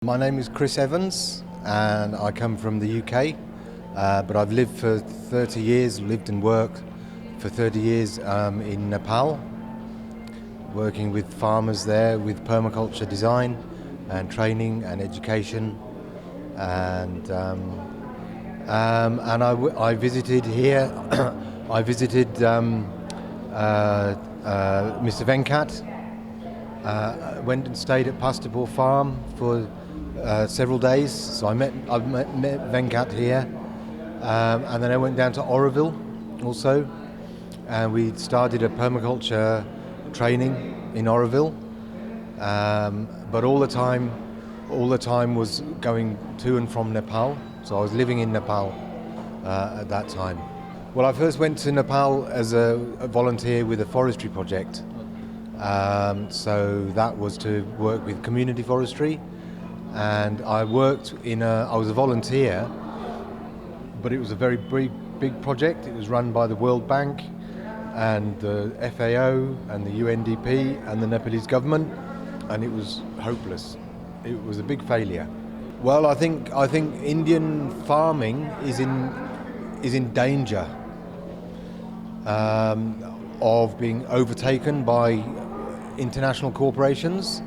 My name is Chris Evans and I come from the UK, but I've lived for 30 years, lived and worked for 30 years in Nepal, working with farmers there with permaculture design and training and education. And I visited here, I visited Mr. Venkat, went and stayed at Pastapur Farm for several days, so I met Venkat here, and then I went down to Oroville also, and we started a permaculture training in Oroville. But all the time was going to and from Nepal. So I was living in Nepal at that time. Well, I first went to Nepal as a volunteer with a forestry project. So that was to work with community forestry. And I was a volunteer, but it was a very big project. It was run by the World Bank and the FAO and the UNDP and the Nepalese government, and it was hopeless. It was a big failure. Well, I think Indian farming is in danger of being overtaken by international corporations.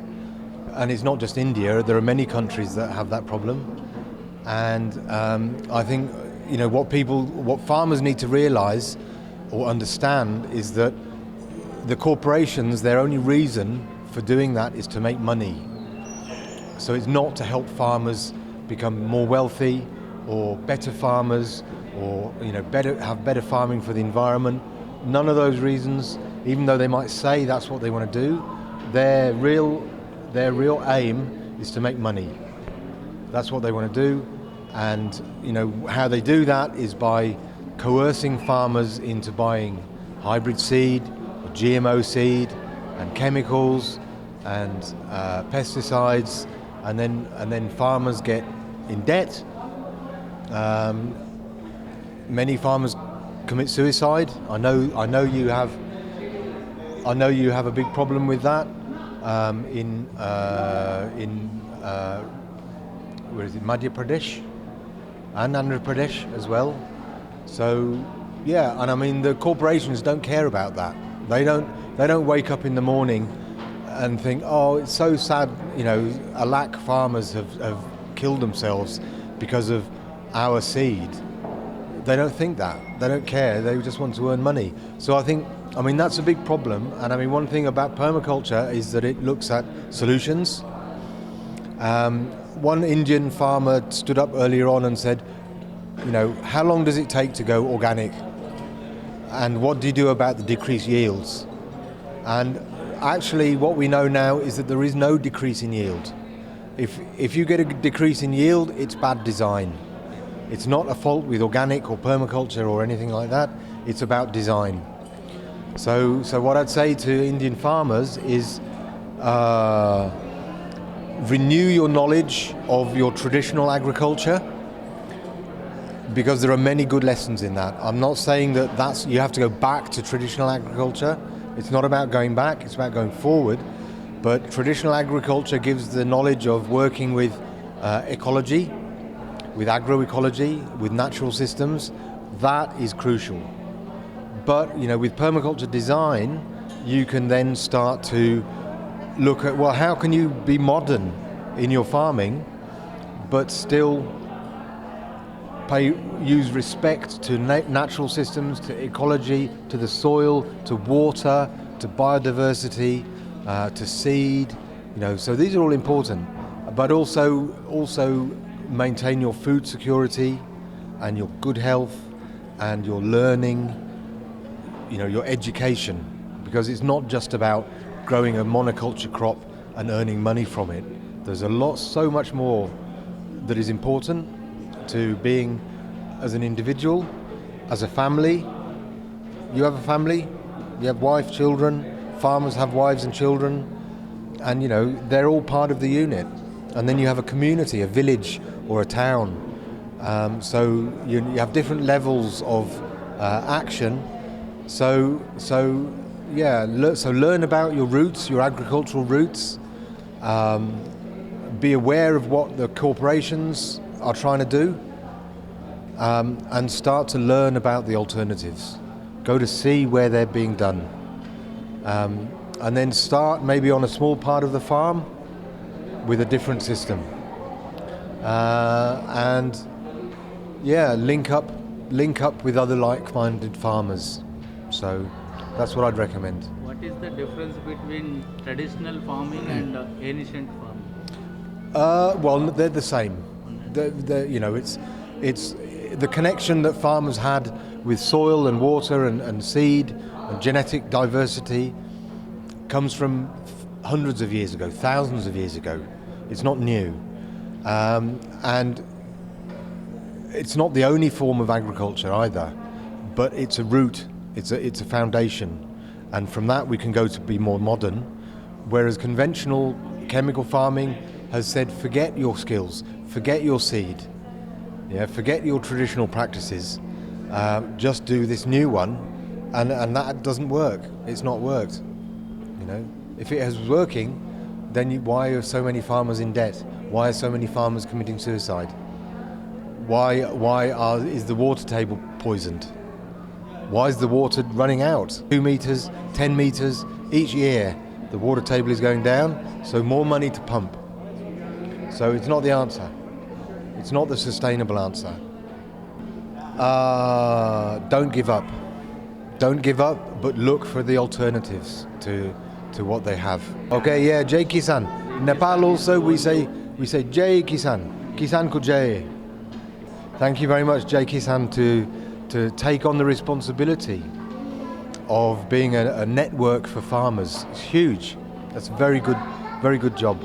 And it's not just India, there are many countries that have that problem. And I think, what farmers need to realize or understand is that the corporations, their only reason for doing that is to make money. So it's not to help farmers become more wealthy or better farmers or have better farming for the environment. None of those reasons, even though they might say that's what they want to do, their real aim is to make money. That's what they want to do, and how they do that is by coercing farmers into buying hybrid seed, or GMO seed, and chemicals, and pesticides, and then farmers get in debt. Many farmers commit suicide. I know you have a big problem with that. In where is it, Madhya Pradesh and Andhra Pradesh as well. So yeah, and I mean the corporations don't care about that. They don't wake up in the morning and think, oh, it's so sad, a lakh farmers have killed themselves because of our seed. They don't think that. They don't care. They just want to earn money. So I think, that's a big problem. And one thing about permaculture is that it looks at solutions. One Indian farmer stood up earlier on and said, how long does it take to go organic? And what do you do about the decreased yields? And actually what we know now is that there is no decrease in yield. If you get a decrease in yield, it's bad design. It's not a fault with organic or permaculture or anything like that. It's about design. So what I'd say to Indian farmers is renew your knowledge of your traditional agriculture, because there are many good lessons in that. I'm not saying that you have to go back to traditional agriculture. It's not about going back, it's about going forward. But traditional agriculture gives the knowledge of working with ecology, with agroecology, with natural systems. That is crucial. But with permaculture design, you can then start to look at, well, how can you be modern in your farming but still use respect to natural systems, to ecology, to the soil, to water, to biodiversity, to seed. So these are all important. But also maintain your food security and your good health and your learning, your education, because it's not just about growing a monoculture crop and earning money from it. There's so much more that is important to being as an individual, as a family. You have a family, you have wife, children, farmers have wives and children, and they're all part of the unit. And then you have a community, a village or a town. So you have different levels of action. So learn about your roots, your agricultural roots. be aware of what the corporations are trying to do, and start to learn about the alternatives. Go to see where they're being done. And then start maybe on a small part of the farm with a different system. And yeah, link up with other like-minded farmers. So that's what I'd recommend. What is the difference between traditional farming and ancient farming? Well, they're the same. It's the connection that farmers had with soil and water and seed and genetic diversity comes from hundreds of years ago, thousands of years ago. It's not new. And it's not the only form of agriculture either, but it's a root, it's a foundation. And from that we can go to be more modern, whereas conventional chemical farming has said, forget your skills, forget your seed, forget your traditional practices, just do this new one, and that doesn't work. It's not worked. If it is working, then why are so many farmers in debt? Why are so many farmers committing suicide? Why is the water table poisoned? Why is the water running out? 2 meters, 10 meters each year, the water table is going down, so more money to pump. So it's not the answer. It's not the sustainable answer. Don't give up. Don't give up, but look for the alternatives to what they have. Okay, yeah, Jai Kisan. In Nepal also we say Jai Kisan. Kisan ko Jai. Thank you very much, Jai Kisan, to take on the responsibility of being a network for farmers. It's huge. That's a very good job.